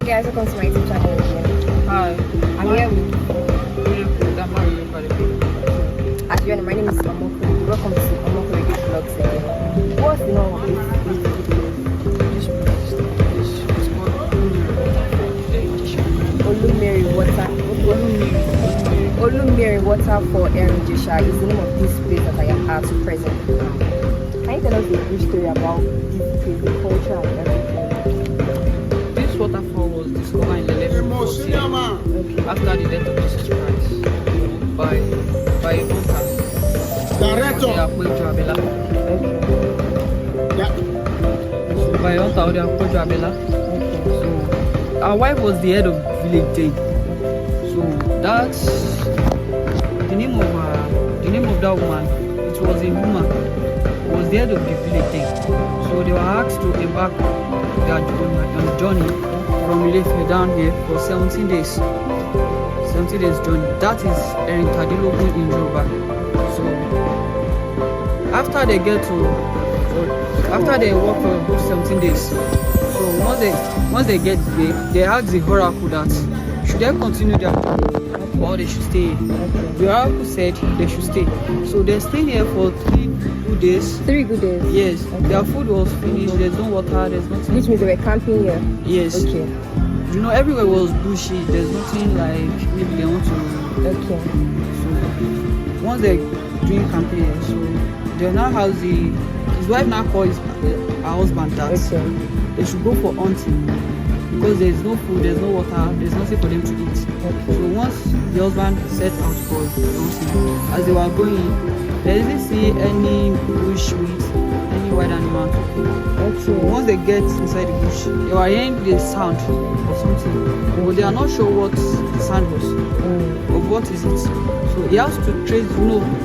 Guys, welcome to my YouTube channel again. Hi. I'm here with as you know, my name is Omoko. Welcome to Omoko Radio Vlogs again. What's the name of this Olumirin Waterfall, Erin, Ijesha is the name of this place that I am at present. Can you tell us a brief story about this place, the culture and everything? This waterfall was discovered in the 1140s after the death of Jesus Christ by a hunter. By a hunter. So our wife was the head of village day. So that's the name of that woman. It was a woman. Was the head of the village day. So they were asked to embark on a journey from Ilefe down here for 17 days. 17 days journey. That is Erin in Yoruba. So after they walk for 17 days, so once they get there, they ask the oracle that should they continue their journey or they should stay. The oracle said they should stay. So they're staying here for 3 good days. 3 good days? Yes. Okay. Their food was finished, there's no water, there's nothing. Which means they were camping here? Yes. Okay. You know, everywhere was bushy, there's nothing like maybe they want to. Okay. So once they're doing camping here, so they now have his wife now calls her husband that they should go for hunting because there's no food, there's no water, there's nothing for them to eat. So once the husband set out for hunting, as they were going, they didn't see any bush with any wild animal. So once they get inside the bush, they were hearing the sound of something, but they are not sure what the sound was or what is it. So they have to trace,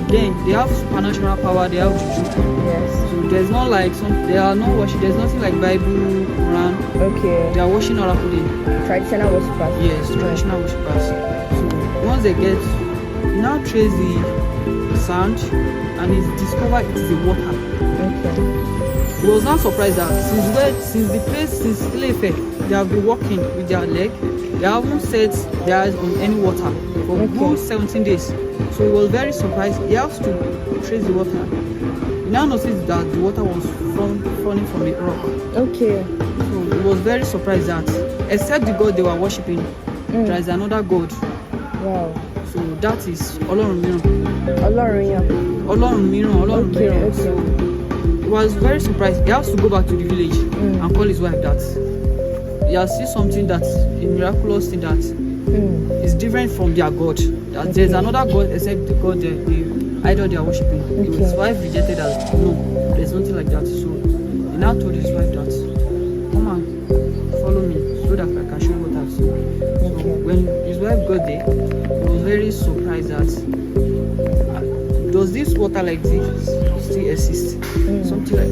again, they have supernatural power, they have juju. Yes. So there's not like they are not worship, there's nothing like Bible, Quran. Okay. They are worshiping oracle day. Traditional worshippers. Yes, traditional worshippers. So once they get, you now trace the sound and it's discovered it is a water. Okay. He was not surprised that since Ilefe, they have been walking with their leg, they haven't set their eyes on any water for good 17 days. So he was very surprised. He has to trace the water. He now noticed that the water was falling from a rock. Okay. So he was very surprised that except the God they were worshipping, there is another God. Wow. So that is Olumirin. Okay. So he was very surprised. He has to go back to the village and call his wife that he has seen something that a miraculous thing that is different from their God. That there's another God except the God the idol they are worshipping. His wife rejected that no, there's nothing like that. So he now told his wife that come and follow me so that I can show you what I've seen. So when his wife got there, he was very surprised that does this water like this still exist? Something like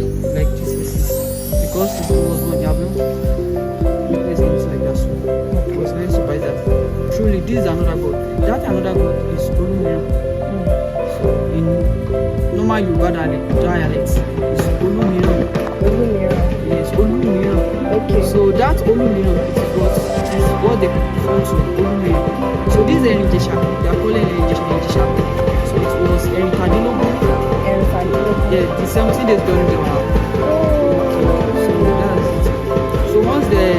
this exists because it was not Yahweh. Things like that. So I was very surprised that truly this is another God. That another God is Olumirin. So in normal Yoruba dialect, it's Olumirin. Yes, Olumirin. Okay. So that Olumirin is what they refer to Olumirin. So this is Ijesha. They are calling Ijesha. So it was Erin. Yeah, the 17 days during the war. So that's it. So once they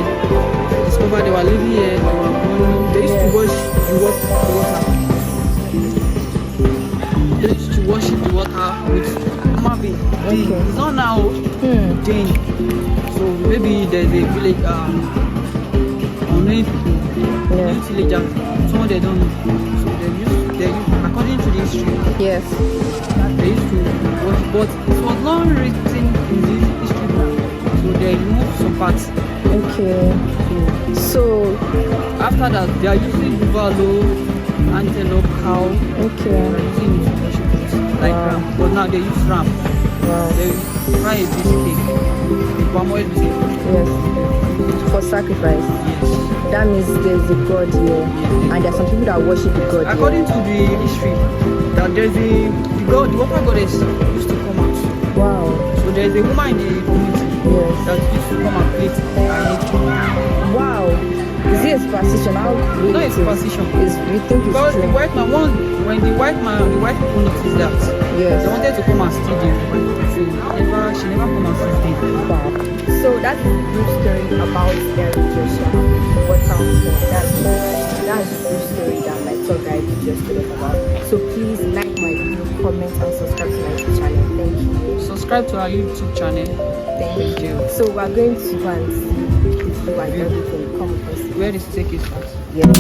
discovered they were living here, they used to worship the water with Mabi. It's not now Jane. So maybe there's a village unknown villagers. Some they don't know. So they use according to the history. Yes. They used to worship, but it was not written in the history book. So they removed some parts. Okay. So after that, they are using buffalo, antelope, cow. Okay. They are using it to worship it, like ram. But now they use ram. Wow. They fry a biscuit, palm oil biscuit. Yes. For sacrifice. Yes. That means there's a God here, and there are some people that worship the God. According to the history, that there's the water goddess used to come out. Wow. So there's a woman in the community that used to come and play. Wow. not a superstition. How It's not a superstition. We think it's Because true. the white man, when the white people noticed that, Yes. they wanted to come and steal them. She never come and steal them. Wow. So that's the brief story about Ijesha Waterfall. That's the brief story that my tour guide just told us about. So please like my video, comment, and subscribe to my YouTube channel. Thank you. Subscribe to our YouTube channel. Thank you. So we're going to go and see the view and everything. Come with us. Where is take it first? Yeah.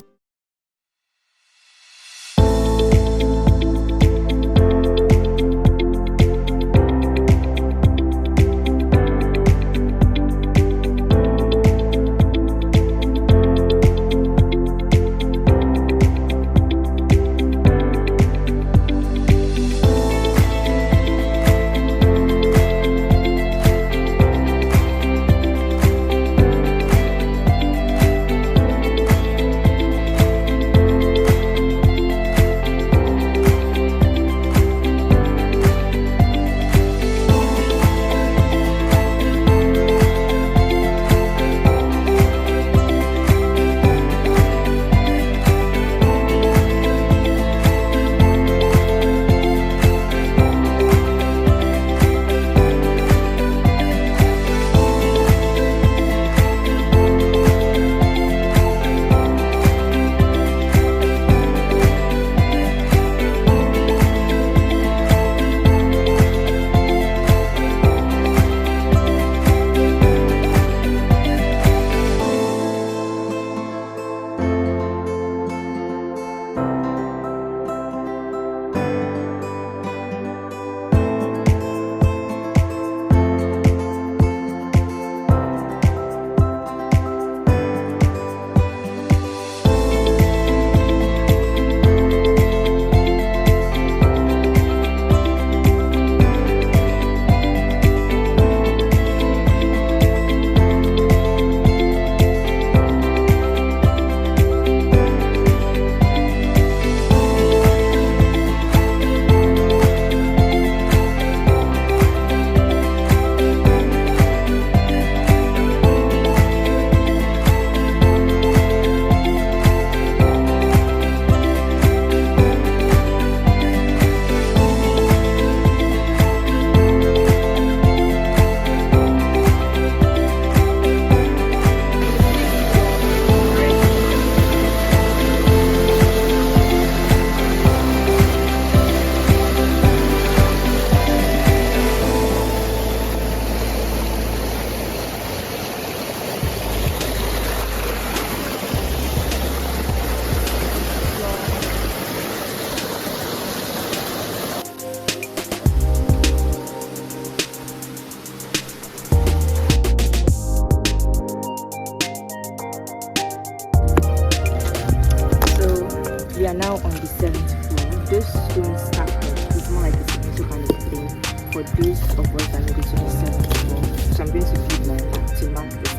We are now on the 7th floor. Those stones stacked up is more like a signature kind of thing for those of us that made it to the 7th floor. So I'm going to give my map to mark this